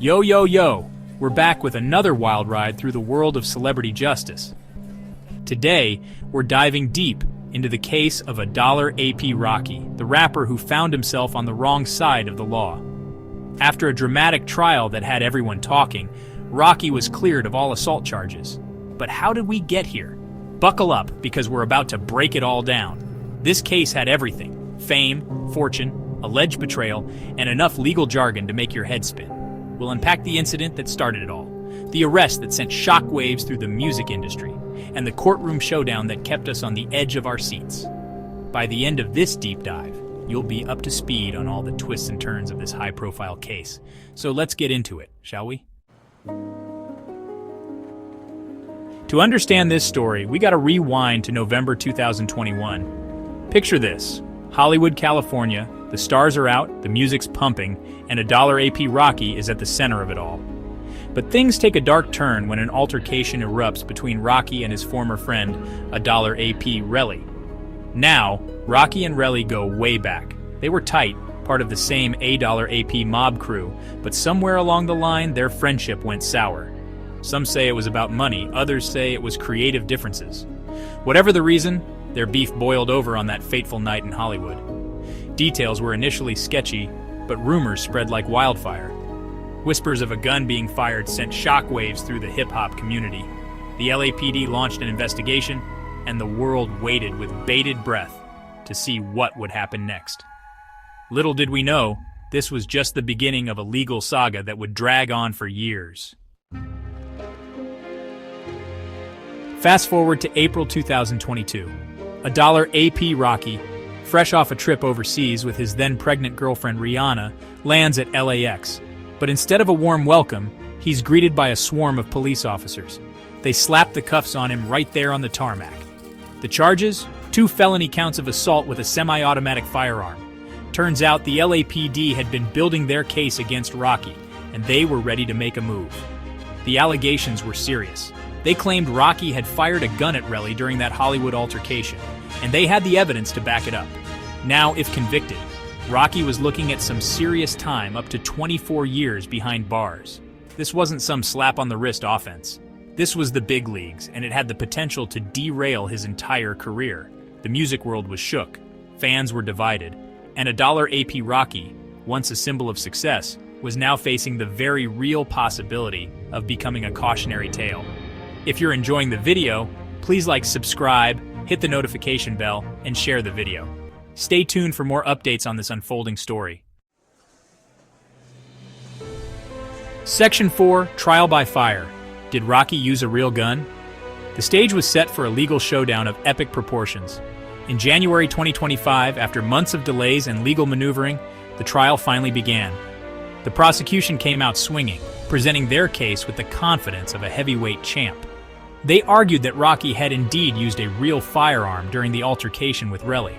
Yo, yo, yo! We're back with another wild ride through the world of celebrity justice. Today, we're diving deep into the case of AP Rocky, the rapper who found himself on the wrong side of the law. After a dramatic trial that had everyone talking, Rocky was cleared of all assault charges. But how did we get here? Buckle up, because we're about to break it all down. This case had everything: fame, fortune, alleged betrayal, and enough legal jargon to make your head spin. We'll unpack the incident that started it all, the arrest that sent shockwaves through the music industry, and the courtroom showdown that kept us on the edge of our seats. By the end of this deep dive, you'll be up to speed on all the twists and turns of this high-profile case. So let's get into it, shall we? To understand this story, we gotta rewind to November 2021. Picture this: Hollywood, California. The stars are out, the music's pumping, and AP Rocky is at the center of it all. But things take a dark turn when an altercation erupts between Rocky and his former friend, AP Relli. Now, Rocky and Relli go way back. They were tight, part of the same AP mob crew, but somewhere along the line, their friendship went sour. Some say it was about money, others say it was creative differences. Whatever the reason, their beef boiled over on that fateful night in Hollywood. Details were initially sketchy, but rumors spread like wildfire. Whispers of a gun being fired sent shockwaves through the hip-hop community. The LAPD launched an investigation, and the world waited with bated breath to see what would happen next. Little did we know, this was just the beginning of a legal saga that would drag on for years. Fast forward to April 2022. AP Rocky, fresh off a trip overseas with his then-pregnant girlfriend Rihanna, lands at LAX. But instead of a warm welcome, he's greeted by a swarm of police officers. They slap the cuffs on him right there on the tarmac. The charges? 2 felony counts of assault with a semi-automatic firearm. Turns out the LAPD had been building their case against Rocky, and they were ready to make a move. The allegations were serious. They claimed Rocky had fired a gun at Relli during that Hollywood altercation, and they had the evidence to back it up. Now, if convicted, Rocky was looking at some serious time, up to 24 years behind bars. This wasn't some slap-on-the-wrist offense. This was the big leagues, and it had the potential to derail his entire career. The music world was shook, fans were divided, and AP Rocky, once a symbol of success, was now facing the very real possibility of becoming a cautionary tale. If you're enjoying the video, please subscribe, hit the notification bell, and share the video. Stay tuned for more updates on this unfolding story. Section 4, Trial by Fire. Did Rocky use a real gun? The stage was set for a legal showdown of epic proportions. In January 2025, after months of delays and legal maneuvering, the trial finally began. The prosecution came out swinging, presenting their case with the confidence of a heavyweight champ. They argued that Rocky had indeed used a real firearm during the altercation with Relli.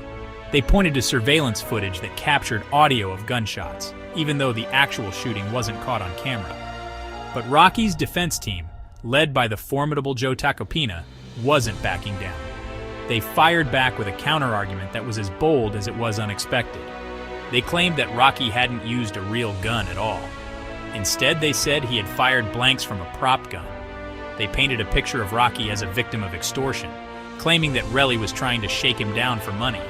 They pointed to surveillance footage that captured audio of gunshots, even though the actual shooting wasn't caught on camera. But Rocky's defense team, led by the formidable Joe Tacopina, wasn't backing down. They fired back with a counter-argument that was as bold as it was unexpected. They claimed that Rocky hadn't used a real gun at all. Instead, they said he had fired blanks from a prop gun. They painted a picture of Rocky as a victim of extortion, claiming that Relli was trying to shake him down for money.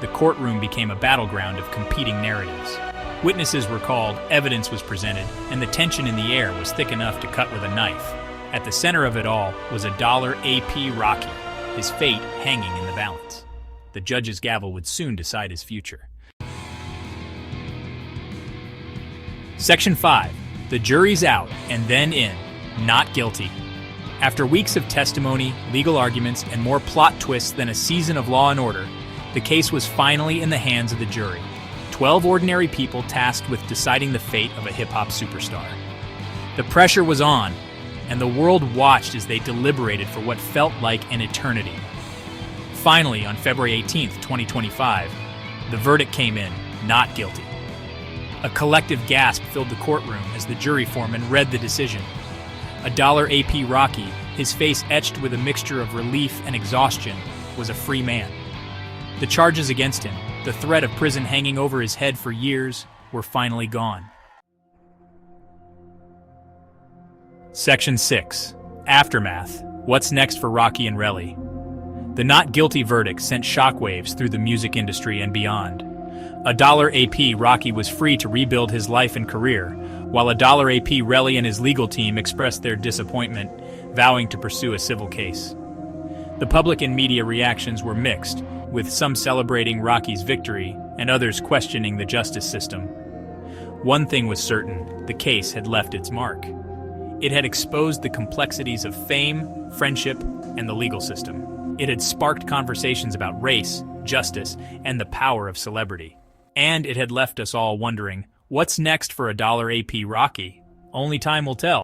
The courtroom became a battleground of competing narratives. Witnesses were called, evidence was presented, and the tension in the air was thick enough to cut with a knife. At the center of it all was AP Rocky, his fate hanging in the balance. The judge's gavel would soon decide his future. Section 5. The jury's out, and then in. Not guilty. After weeks of testimony, legal arguments, and more plot twists than a season of Law & Order, the case was finally in the hands of the jury. 12 ordinary people tasked with deciding the fate of a hip-hop superstar. The pressure was on, and the world watched as they deliberated for what felt like an eternity. Finally, on February 18th, 2025, the verdict came in, not guilty. A collective gasp filled the courtroom as the jury foreman read the decision. AP Rocky, his face etched with a mixture of relief and exhaustion, was a free man. The charges against him, the threat of prison hanging over his head for years, were finally gone. Section 6. Aftermath. What's next for Rocky and Relli? The not guilty verdict sent shockwaves through the music industry and beyond. $1 AP Rocky was free to rebuild his life and career, while $1 AP Relli and his legal team expressed their disappointment, vowing to pursue a civil case. The public and media reactions were mixed, with some celebrating Rocky's victory and others questioning the justice system. One thing was certain: the case had left its mark. It had exposed the complexities of fame, friendship, and the legal system. It had sparked conversations about race, justice, and the power of celebrity. And it had left us all wondering, what's next for $1 AP Rocky? Only time will tell.